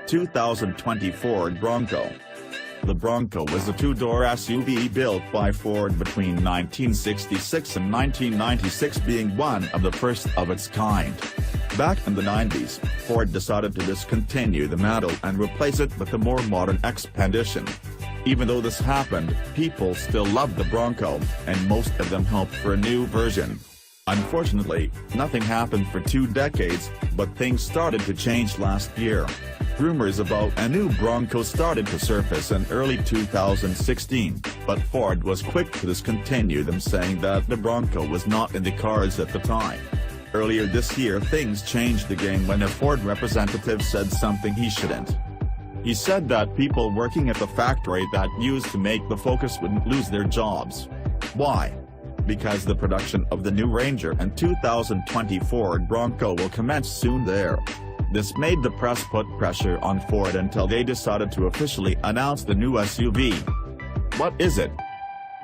2020 Ford Bronco. The Bronco was a two-door SUV built by Ford between 1966 and 1996, being one of the first of its kind. Back in the 90s, Ford decided to discontinue the model and replace it with a more modern Expedition. Even though this happened, people still loved the Bronco, and most of them hoped for a new version. Unfortunately, nothing happened for 2 decades, but things started to change last year. Rumors about a new Bronco started to surface in early 2016, but Ford was quick to discontinue them, saying that the Bronco was not in the cards at the time. Earlier this year things changed again when a Ford representative said something he shouldn't. He said that people working at the factory that used to make the Focus wouldn't lose their jobs. Why? Because the production of the new Ranger and 2020 Ford Bronco will commence soon there. This made the press put pressure on Ford until they decided to officially announce the new SUV. What is it?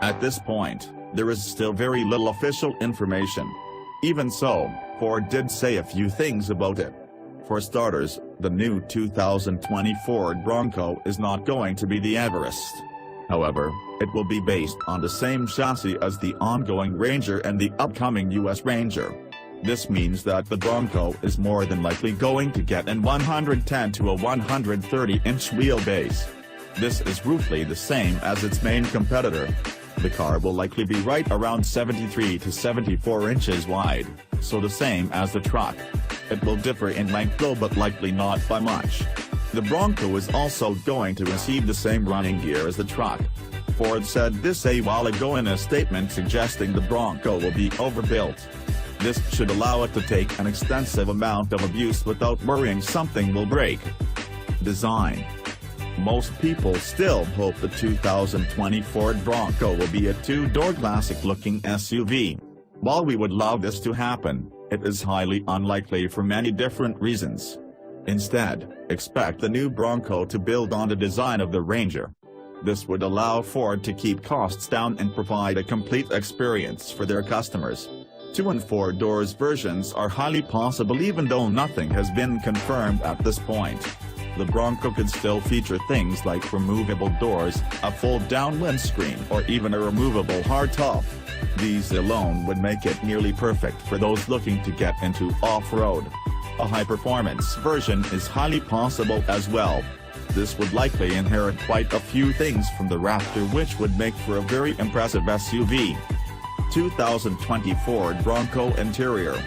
At this point, there is still very little official information. Even so, Ford did say a few things about it. For starters, the new 2020 Ford Bronco is not going to be the Everest. However, it will be based on the same chassis as the ongoing Ranger and the upcoming US Ranger. This means that the Bronco is more than likely going to get an 110 to a 130-inch wheelbase. This is roughly the same as its main competitor. The car will likely be right around 73 to 74 inches wide, so the same as the truck. It will differ in length though, but likely not by much. The Bronco is also going to receive the same running gear as the truck. Ford said this a while ago in a statement suggesting the Bronco will be overbuilt. This should allow it to take an extensive amount of abuse without worrying something will break. Design. Most people still hope the 2020 Ford Bronco will be a two-door classic-looking SUV. While we would love this to happen, it is highly unlikely for many different reasons. Instead, expect the new Bronco to build on the design of the Ranger. This would allow Ford to keep costs down and provide a complete experience for their customers. 2 and 4 doors versions are highly possible, even though nothing has been confirmed at this point. The Bronco could still feature things like removable doors, a fold-down windscreen, or even a removable hardtop. These alone would make it nearly perfect for those looking to get into off-road. A high-performance version is highly possible as well. This would likely inherit quite a few things from the Raptor, which would make for a very impressive SUV. 2020 Ford Bronco interior.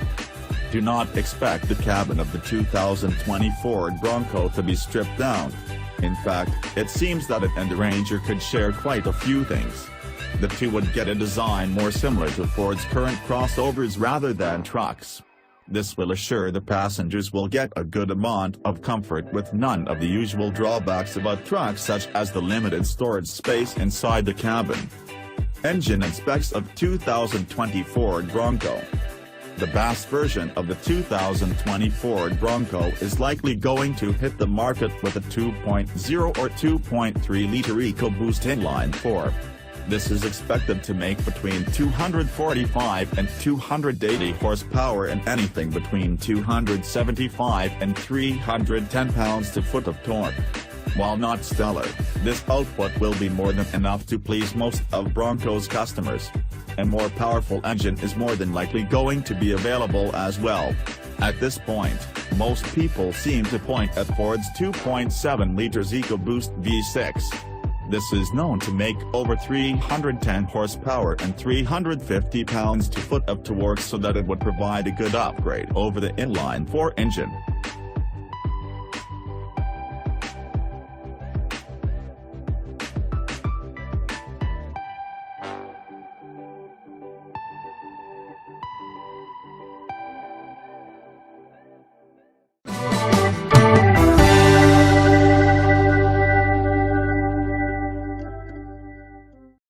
Do not expect the cabin of the 2020 Ford Bronco to be stripped down. In fact, it seems that it and the Ranger could share quite a few things. The two would get a design more similar to Ford's current crossovers rather than trucks. This will assure the passengers will get a good amount of comfort with none of the usual drawbacks of a truck, such as the limited storage space inside the cabin. Engine and specs of 2020 Ford Bronco. The bass version of the 2020 Ford Bronco is likely going to hit the market with a 2.0 or 2.3-liter EcoBoost inline 4. This is expected to make between 245 and 280 horsepower and anything between 275 and 310 pounds-to-foot of torque. While not stellar, this output will be more than enough to please most of Bronco's customers. A more powerful engine is more than likely going to be available as well. At this point, most people seem to point at Ford's 2.7 liters EcoBoost V6. This is known to make over 310 horsepower and 350 pounds-to-foot of torque, so that it would provide a good upgrade over the inline 4 engine.